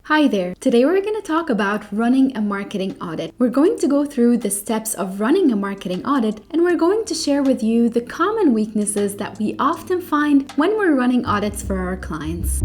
Hi there. Today we're going to talk about running a marketing audit. We're going to go through the steps of running a marketing audit, and we're going to share with you the common weaknesses that we often find when we're running audits for our clients.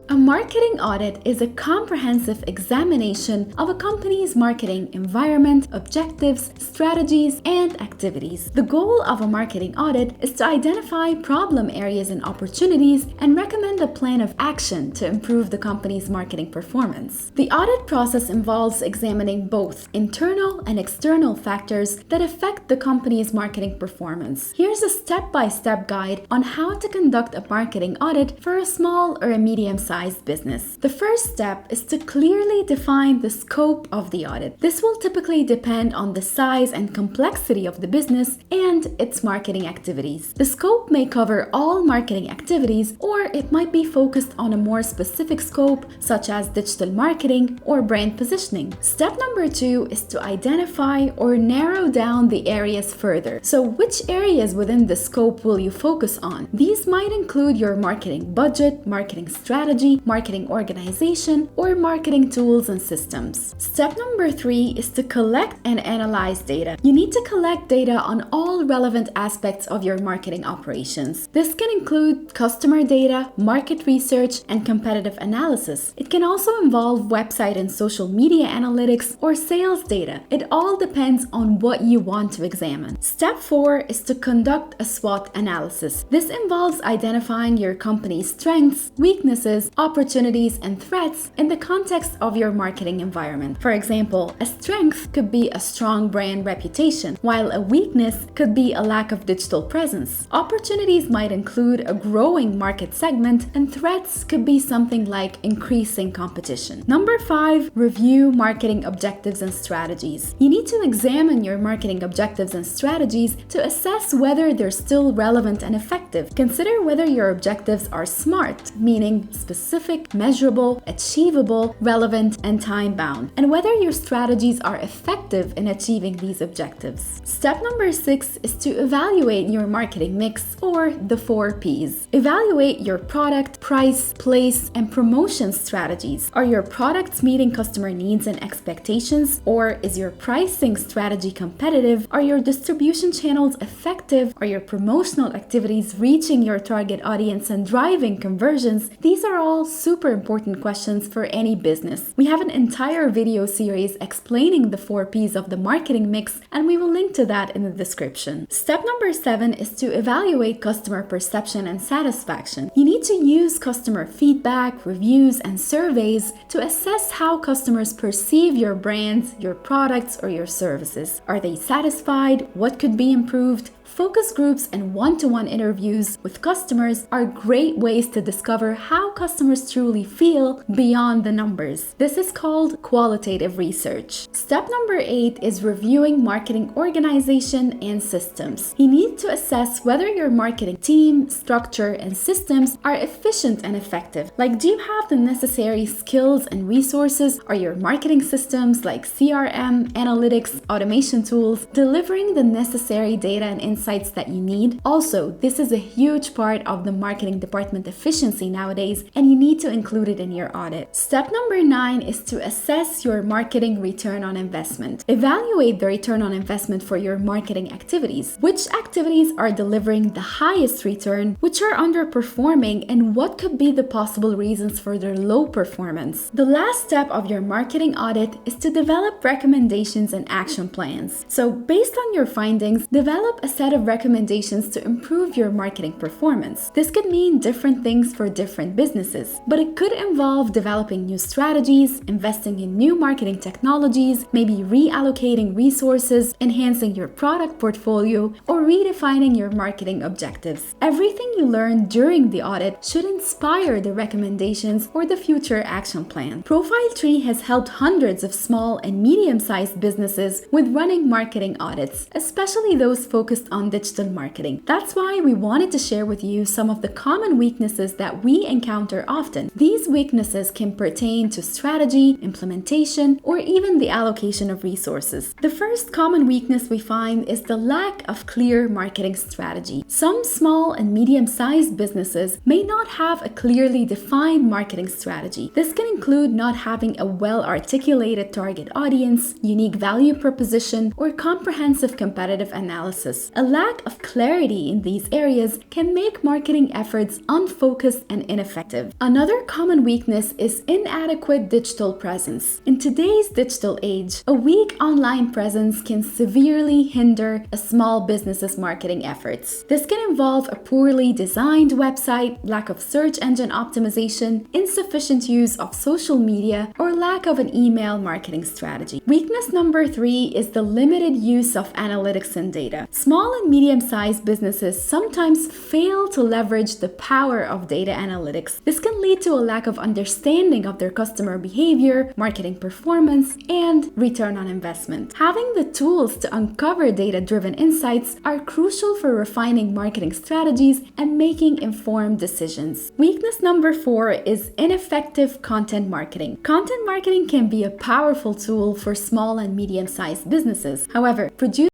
A marketing audit is a comprehensive examination of a company's marketing environment, objectives, strategies, and activities. The goal of a marketing audit is to identify problem areas and opportunities and recommend a plan of action to improve the company's marketing performance. The audit process involves examining both internal and external factors that affect the company's marketing performance. Here's a step-by-step guide on how to conduct a marketing audit for a small or a medium-sized business. The first step is to clearly define the scope of the audit. This will typically depend on the size and complexity of the business and its marketing activities. The scope may cover all marketing activities, or it might be focused on a more specific scope, such as digital marketing or brand positioning. Step number 2 is to identify or narrow down the areas further. So which areas within the scope will you focus on? These might include your marketing budget, marketing strategy, marketing organization, or marketing tools and systems. Step number 3 is to collect and analyze data. You need to collect data on all relevant aspects of your marketing operations. This can include customer data, market research, and competitive analysis. It can also involve website and social media analytics or sales data. It all depends on what you want to examine. Step 4 is to conduct a SWOT analysis. This involves identifying your company's strengths, weaknesses, opportunities, and threats in the context of your marketing environment. For example, a strength could be a strong brand reputation, while a weakness could be a lack of digital presence. Opportunities might include a growing market segment, and threats could be something like increasing competition. Number 5, review marketing objectives and strategies. You need to examine your marketing objectives and strategies to assess whether they're still relevant and effective. Consider whether your objectives are SMART, meaning specific, measurable, achievable, relevant, and time-bound, and whether your strategies are effective in achieving these objectives. Step number 6 is to evaluate your marketing mix, or the 4 Ps. Evaluate your product, price, place, and promotion strategies. Are your products meeting customer needs and expectations, or is your pricing strategy competitive? Are your distribution channels effective? Are your promotional activities reaching your target audience and driving conversions? These are all super important questions for any business. We have an entire video series explaining the 4 Ps of the marketing mix, and we will link to that in the description. Step number 7 is to evaluate customer perception and satisfaction. You need to use customer feedback, reviews, and surveys to assess how customers perceive your brands, your products, or your services. Are they satisfied? What could be improved? Focus groups and one-to-one interviews with customers are great ways to discover how customers truly feel beyond the numbers. This is called qualitative research. Step number 8 is reviewing marketing organization and systems. You need to assess whether your marketing team, structure, and systems are efficient and effective. Like, do you have the necessary skills and resources? Are your marketing systems like CRM, analytics, automation tools delivering the necessary data and insights that you need? Also, this is a huge part of the marketing department efficiency nowadays, and you need to include it in your audit. Step number 9 is to assess your marketing return on investment. Evaluate the return on investment for your marketing activities. Which activities are delivering the highest return, which are underperforming, and what could be the possible reasons for their low performance? The last step of your marketing audit is to develop recommendations and action plans. So, based on your findings, develop a set of recommendations to improve your marketing performance. This could mean different things for different businesses, but it could involve developing new strategies, investing in new marketing technologies, maybe reallocating resources, enhancing your product portfolio, or redefining your marketing objectives. Everything you learn during the audit should inspire the recommendations or the future action plan. Profile Tree has helped hundreds of small and medium-sized businesses with running marketing audits, especially those focused on on digital marketing. That's why we wanted to share with you some of the common weaknesses that we encounter often. These weaknesses can pertain to strategy, implementation, or even the allocation of resources. The first common weakness we find is the lack of clear marketing strategy. Some small and medium-sized businesses may not have a clearly defined marketing strategy. This can include not having a well-articulated target audience, unique value proposition, or comprehensive competitive analysis. A lack of clarity in these areas can make marketing efforts unfocused and ineffective. Another common weakness is inadequate digital presence. In today's digital age, a weak online presence can severely hinder a small business's marketing efforts. This can involve a poorly designed website, lack of search engine optimization, insufficient use of social media, or lack of an email marketing strategy. Weakness number 3 is the limited use of analytics and data. Small and medium-sized businesses sometimes fail to leverage the power of data analytics. This can lead to a lack of understanding of their customer behavior, marketing performance, and return on investment. Having the tools to uncover data-driven insights are crucial for refining marketing strategies and making informed decisions. Weakness number 4 is ineffective content marketing. Content marketing can be a powerful tool for small and medium-sized businesses. However, producing